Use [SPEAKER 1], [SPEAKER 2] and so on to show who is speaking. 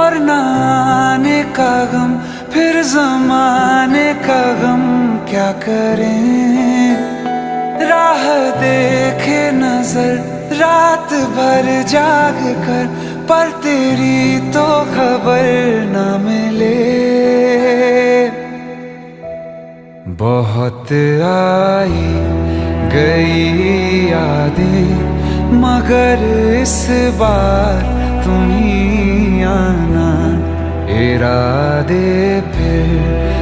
[SPEAKER 1] और न आने का गम, फिर जमाने का गम क्या करें। राह देखे नजर रात भर जाग कर, पर तेरी तो खबर न मिले। बहुत आई गई यादें, मगर इस बार तुम ही आना। इरादे फिर